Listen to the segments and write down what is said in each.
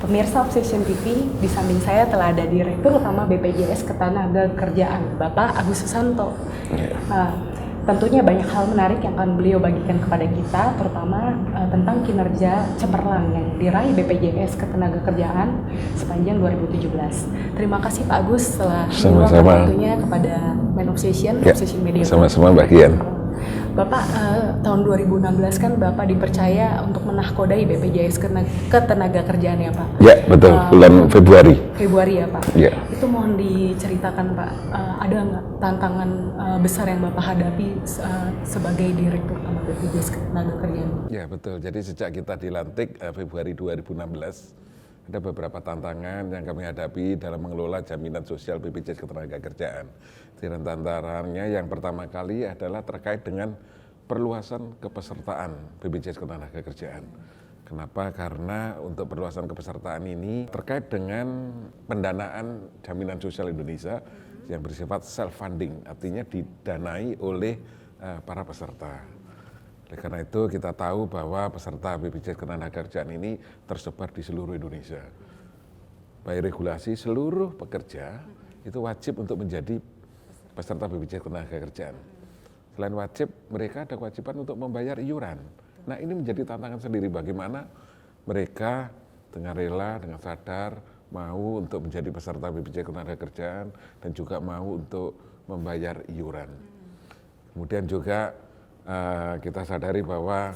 Pemirsa Obsession TV, di samping saya telah ada Direktur Utama BPJS Ketenagakerjaan, Bapak Agus Susanto. Tentunya banyak hal menarik yang akan beliau bagikan kepada kita, terutama tentang kinerja cemerlang yang diraih BPJS Ketenagakerjaan sepanjang 2017. Terima kasih Pak Agus telah meluangkan waktunya kepada Men Obsession, Obsession Media. Sama-sama bagian. Bapak, tahun 2016 kan Bapak dipercaya untuk menahkodai BPJS Ketenagakerjaan ya Pak? Ya betul, bulan Februari. Februari ya Pak? Ya. Itu mohon diceritakan Pak, ada nggak tantangan besar yang Bapak hadapi sebagai Direktur Utama BPJS Ketenagakerjaan? Ya betul, jadi sejak kita dilantik Februari 2016, ada beberapa tantangan yang kami hadapi dalam mengelola jaminan sosial BPJS Ketenagakerjaan. Dan tantangannya yang pertama kali adalah terkait dengan perluasan kepesertaan BPJS Ketenagakerjaan. Kenapa? Karena untuk perluasan kepesertaan ini terkait dengan pendanaan jaminan sosial Indonesia yang bersifat self-funding, artinya didanai oleh para peserta. Oleh karena itu kita tahu bahwa peserta BPJS Ketenagakerjaan ini tersebar di seluruh Indonesia. By regulasi seluruh pekerja itu wajib untuk menjadi peserta BPJS Ketenagakerjaan. Selain wajib, mereka ada kewajiban untuk membayar iuran. Nah ini menjadi tantangan sendiri bagaimana mereka dengan rela, dengan sadar mau untuk menjadi peserta BPJS Ketenagakerjaan dan juga mau untuk membayar iuran. Kemudian juga kita sadari bahwa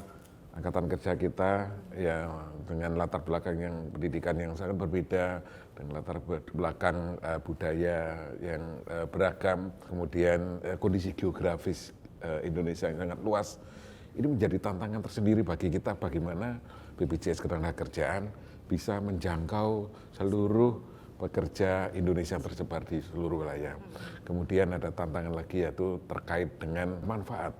angkatan kerja kita ya dengan latar belakang yang pendidikan yang sangat berbeda, dengan latar belakang budaya yang beragam, kemudian kondisi geografis Indonesia yang sangat luas, ini menjadi tantangan tersendiri bagi kita bagaimana BPJS Ketenagakerjaan bisa menjangkau seluruh pekerja Indonesia yang tersebar di seluruh wilayah. Kemudian ada tantangan lagi yaitu terkait dengan manfaat.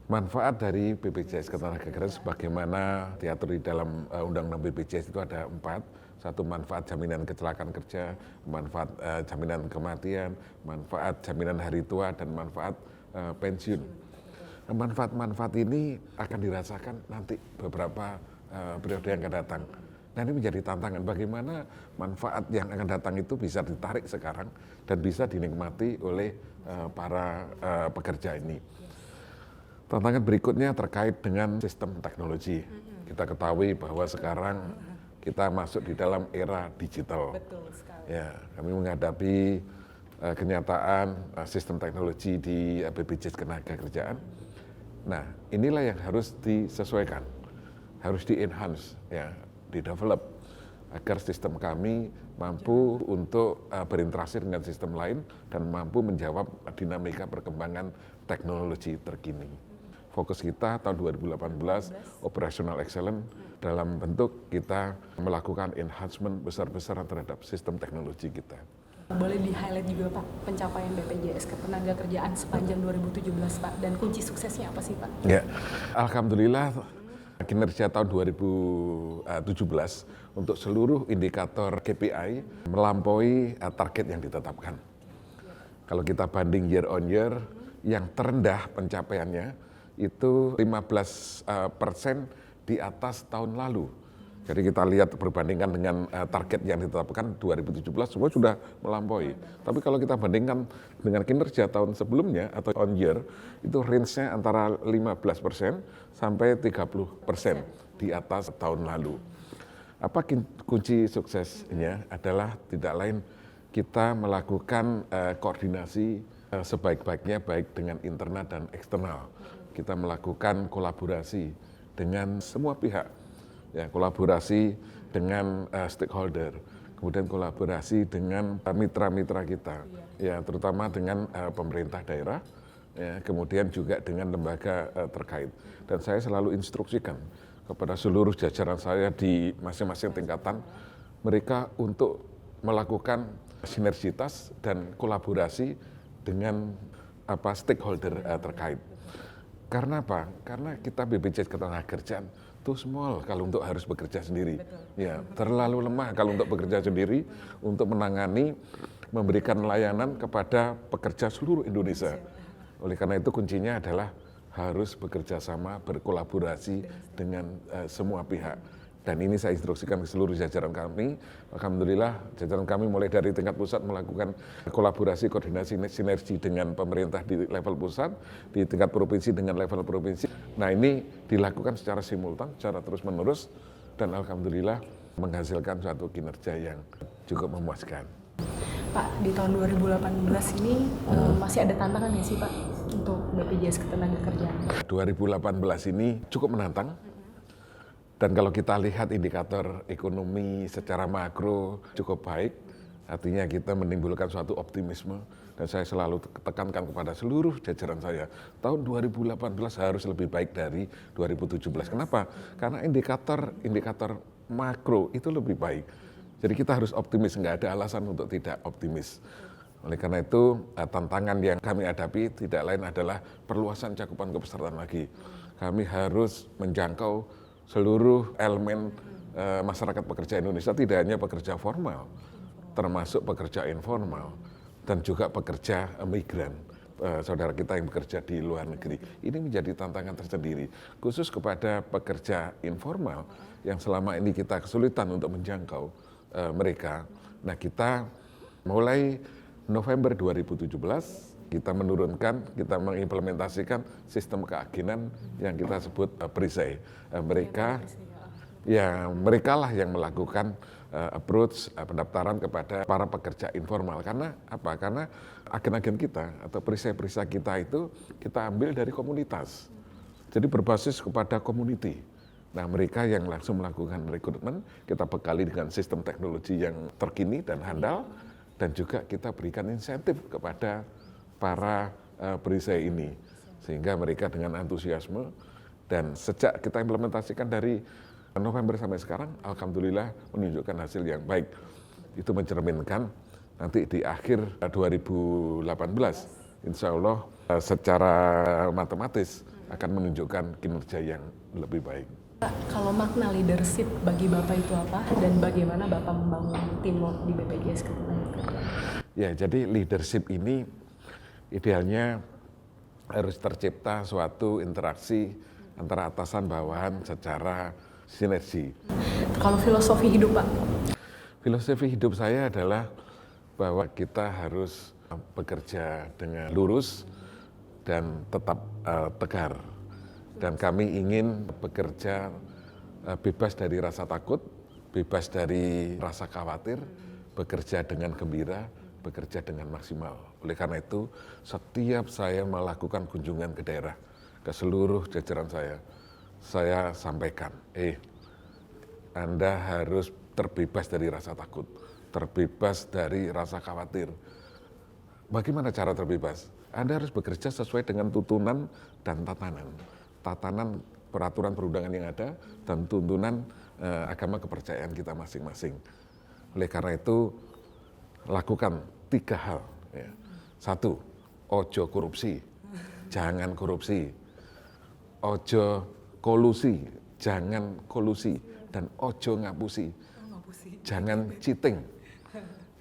Manfaat dari BPJS Ketenagakerjaan sebagaimana diatur di dalam Undang-Undang BPJS itu ada 4. Satu, manfaat jaminan kecelakaan kerja, manfaat jaminan kematian, manfaat jaminan hari tua, dan manfaat pensiun. Manfaat-manfaat ini akan dirasakan nanti beberapa periode yang akan datang. Nah ini menjadi tantangan bagaimana manfaat yang akan datang itu bisa ditarik sekarang dan bisa dinikmati oleh para pekerja ini. Tantangan berikutnya terkait dengan sistem teknologi. Kita ketahui bahwa sekarang kita masuk di dalam era digital. Betul sekali. Ya, kami menghadapi kenyataan sistem teknologi di BPJS Ketenagakerjaan. Nah, inilah yang harus disesuaikan, harus di-enhance, ya, di-develop agar sistem kami mampu untuk berinteraksi dengan sistem lain dan mampu menjawab dinamika perkembangan teknologi terkini. Fokus kita tahun 2018 operational excellence dalam bentuk kita melakukan enhancement besar-besaran terhadap sistem teknologi kita. Boleh di-highlight juga Pak pencapaian BPJS Ketenagakerjaan sepanjang 2017 Pak, dan kunci suksesnya apa sih Pak? Ya, alhamdulillah kinerja tahun 2017 untuk seluruh indikator KPI melampaui target yang ditetapkan. Kalau kita banding year on year, yang terendah pencapaiannya itu 15% di atas tahun lalu. Jadi kita lihat perbandingan dengan target yang ditetapkan 2017 semua sudah melampaui. Tapi kalau kita bandingkan dengan kinerja tahun sebelumnya atau on year, itu range-nya antara 15% sampai 30% di atas tahun lalu. Apa kunci suksesnya adalah tidak lain kita melakukan koordinasi sebaik-baiknya baik dengan internal dan eksternal. Kita melakukan kolaborasi dengan semua pihak, ya, kolaborasi dengan stakeholder, kemudian kolaborasi dengan mitra-mitra kita, ya, terutama dengan pemerintah daerah, ya, kemudian juga dengan lembaga terkait. Dan saya selalu instruksikan kepada seluruh jajaran saya di masing-masing tingkatan, mereka untuk melakukan sinergitas dan kolaborasi dengan stakeholder terkait. Karena apa? Karena kita BPJS Ketenagakerjaan too small kalau untuk harus bekerja sendiri. Betul. Ya, terlalu lemah kalau untuk bekerja sendiri untuk menangani, memberikan layanan kepada pekerja seluruh Indonesia. Oleh karena itu kuncinya adalah harus bekerja sama, berkolaborasi dengan semua pihak. Dan ini saya instruksikan ke seluruh jajaran kami. Alhamdulillah jajaran kami mulai dari tingkat pusat melakukan kolaborasi, koordinasi, sinergi dengan pemerintah di level pusat, di tingkat provinsi dengan level provinsi. Nah ini dilakukan secara simultan, secara terus-menerus, dan alhamdulillah menghasilkan suatu kinerja yang cukup memuaskan. Pak, di tahun 2018 ini masih ada tantangan nggak sih Pak untuk BPJS Ketenagakerjaan? 2018 ini cukup menantang. Dan kalau kita lihat indikator ekonomi secara makro cukup baik, artinya kita menimbulkan suatu optimisme. Dan saya selalu tekankan kepada seluruh jajaran saya, tahun 2018 harus lebih baik dari 2017. Kenapa? Karena indikator makro itu lebih baik. Jadi kita harus optimis, nggak ada alasan untuk tidak optimis. Oleh karena itu, tantangan yang kami hadapi tidak lain adalah perluasan cakupan kepesertaan lagi. Kami harus menjangkau seluruh elemen masyarakat pekerja Indonesia, tidak hanya pekerja formal, termasuk pekerja informal, dan juga pekerja migran, saudara kita yang bekerja di luar negeri. Ini menjadi tantangan tersendiri, khusus kepada pekerja informal yang selama ini kita kesulitan untuk menjangkau mereka. Nah kita mulai November 2017, kita mengimplementasikan sistem keagenan yang kita sebut perisai. Mereka lah yang melakukan approach pendaftaran kepada para pekerja informal. Karena apa? Karena agen-agen kita atau perisai-perisai kita itu kita ambil dari komunitas. Jadi berbasis kepada community. Nah mereka yang langsung melakukan rekrutmen, kita bekali dengan sistem teknologi yang terkini dan handal, dan juga kita berikan insentif kepada para perisai ini, sehingga mereka dengan antusiasme, dan sejak kita implementasikan dari November sampai sekarang, alhamdulillah menunjukkan hasil yang baik. Itu mencerminkan nanti di akhir 2018, insya Allah secara matematis akan menunjukkan kinerja yang lebih baik. Pak, kalau makna leadership bagi Bapak itu apa, dan bagaimana Bapak membangun teamwork di BPJS Ketenagakerjaan? Ya, jadi leadership ini idealnya harus tercipta suatu interaksi antara atasan bawahan secara sinergi. Kalau filosofi hidup Pak? Filosofi hidup saya adalah bahwa kita harus bekerja dengan lurus dan tetap tegar. Dan kami ingin bekerja bebas dari rasa takut, bebas dari rasa khawatir, bekerja dengan gembira, bekerja dengan maksimal. Oleh karena itu, setiap saya melakukan kunjungan ke daerah, ke seluruh jajaran saya sampaikan, Anda harus terbebas dari rasa takut, terbebas dari rasa khawatir. Bagaimana cara terbebas? Anda harus bekerja sesuai dengan tuntunan dan tatanan peraturan perundangan yang ada, dan tuntunan agama kepercayaan kita masing-masing. Oleh karena itu, lakukan 3 hal. Ya. 1, ojo korupsi, jangan korupsi. Ojo kolusi, jangan kolusi. Dan ojo ngapusi, jangan cheating.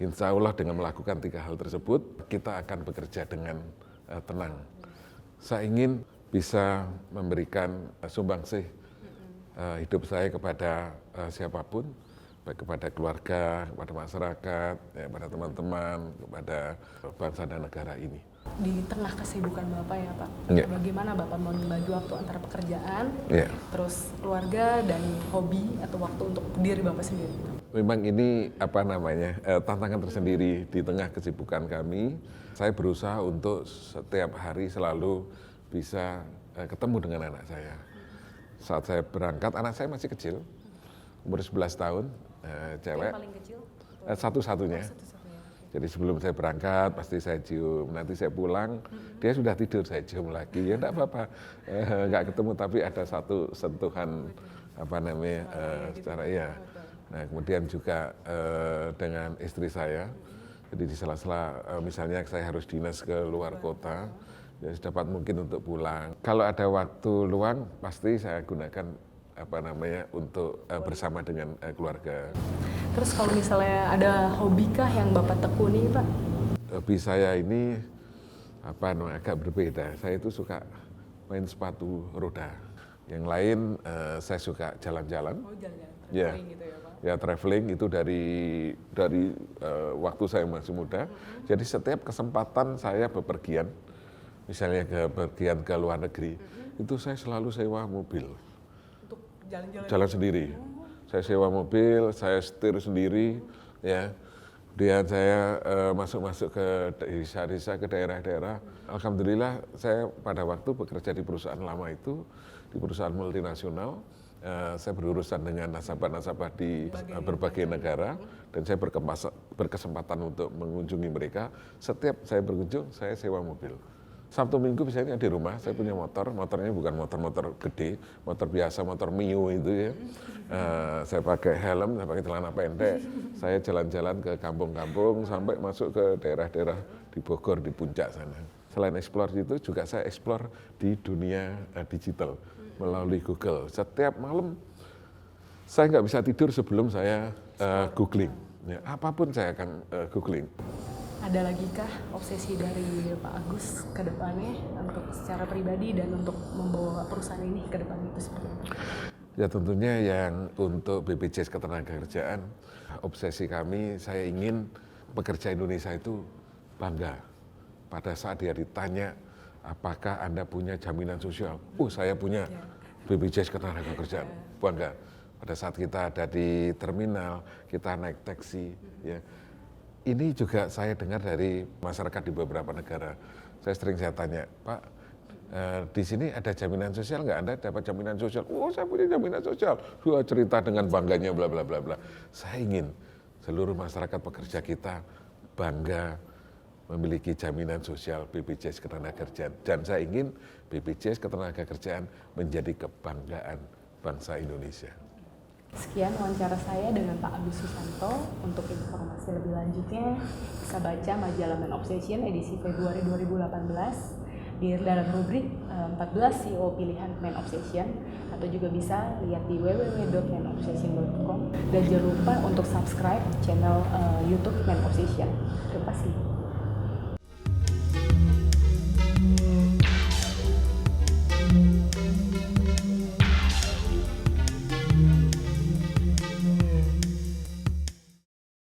Insya Allah dengan melakukan 3 hal tersebut, kita akan bekerja dengan tenang. Saya ingin bisa memberikan sumbangsih hidup saya kepada siapapun, baik kepada keluarga, kepada masyarakat, kepada teman-teman, kepada bangsa dan negara ini. Di tengah kesibukan Bapak ya Pak, bagaimana Bapak membagi waktu antara pekerjaan, terus keluarga, dan hobi atau waktu untuk diri Bapak sendiri? Memang ini tantangan tersendiri di tengah kesibukan kami. Saya berusaha untuk setiap hari selalu bisa ketemu dengan anak saya. Saat saya berangkat, anak saya masih kecil, umur 11 tahun, cewek. Yang paling kecil? Satu-satunya. Jadi sebelum saya berangkat pasti saya cium, nanti saya pulang dia sudah tidur, saya cium lagi, ya enggak apa-apa, nggak ketemu tapi ada satu sentuhan secara ya. Nah kemudian juga dengan istri saya, jadi di sela-sela misalnya saya harus dinas ke luar kota, ya sedapat mungkin untuk pulang. Kalau ada waktu luang pasti saya gunakan untuk bersama dengan keluarga. Terus kalau misalnya ada hobi kah yang Bapak tekuni Pak? Hobi saya ini agak berbeda. Saya itu suka main sepatu roda. Yang lain saya suka jalan-jalan. Oh, jalan-jalan Ya, traveling gitu ya Pak? ya traveling itu dari waktu saya masih muda. Jadi setiap kesempatan saya bepergian, misalnya bepergian ke luar negeri, itu saya selalu sewa mobil. Untuk jalan-jalan? Jalan sendiri. Saya sewa mobil, saya setir sendiri, ya. Kemudian saya masuk ke desa-desa, ke daerah-daerah. Alhamdulillah saya pada waktu bekerja di perusahaan lama itu, di perusahaan multinasional, saya berurusan dengan nasabah-nasabah di berbagai negara, dan saya berkesempatan untuk mengunjungi mereka. Setiap saya berkunjung, saya sewa mobil. Sabtu Minggu misalnya di rumah, saya punya motornya bukan motor gede, motor biasa, motor Mio itu ya. Saya pakai helm, saya pakai celana pendek, saya jalan-jalan ke kampung-kampung sampai masuk ke daerah-daerah di Bogor, di puncak sana. Selain eksplor itu juga saya eksplor di dunia digital melalui Google. Setiap malam saya nggak bisa tidur sebelum saya googling. Ya, apapun saya akan googling. Ada lagi kah obsesi dari Pak Agus ke depannya untuk secara pribadi dan untuk membawa perusahaan ini ke depan itu seperti apa? Ya tentunya yang untuk BPJS Ketenagakerjaan, obsesi kami, saya ingin pekerja Indonesia itu bangga. Pada saat dia ditanya, apakah Anda punya jaminan sosial? Oh, saya punya BPJS Ketenagakerjaan, bangga. Pada saat kita ada di terminal, kita naik taksi, ya. Ini juga saya dengar dari masyarakat di beberapa negara. Saya tanya, Pak, di sini ada jaminan sosial nggak? Anda dapat jaminan sosial? Oh, saya punya jaminan sosial. Dua cerita dengan bangganya, bla bla bla bla. Saya ingin seluruh masyarakat pekerja kita bangga memiliki jaminan sosial BPJS Ketenagakerjaan. Dan saya ingin BPJS Ketenagakerjaan menjadi kebanggaan bangsa Indonesia. Sekian wawancara saya dengan Pak Agus Susanto. Untuk informasi lebih lanjutnya bisa baca majalah Man Obsession edisi Februari 2018 di dalam rubrik 14 CEO pilihan Man Obsession, atau juga bisa lihat di www.manobsession.com, dan jangan lupa untuk subscribe channel YouTube Man Obsession. Terima kasih.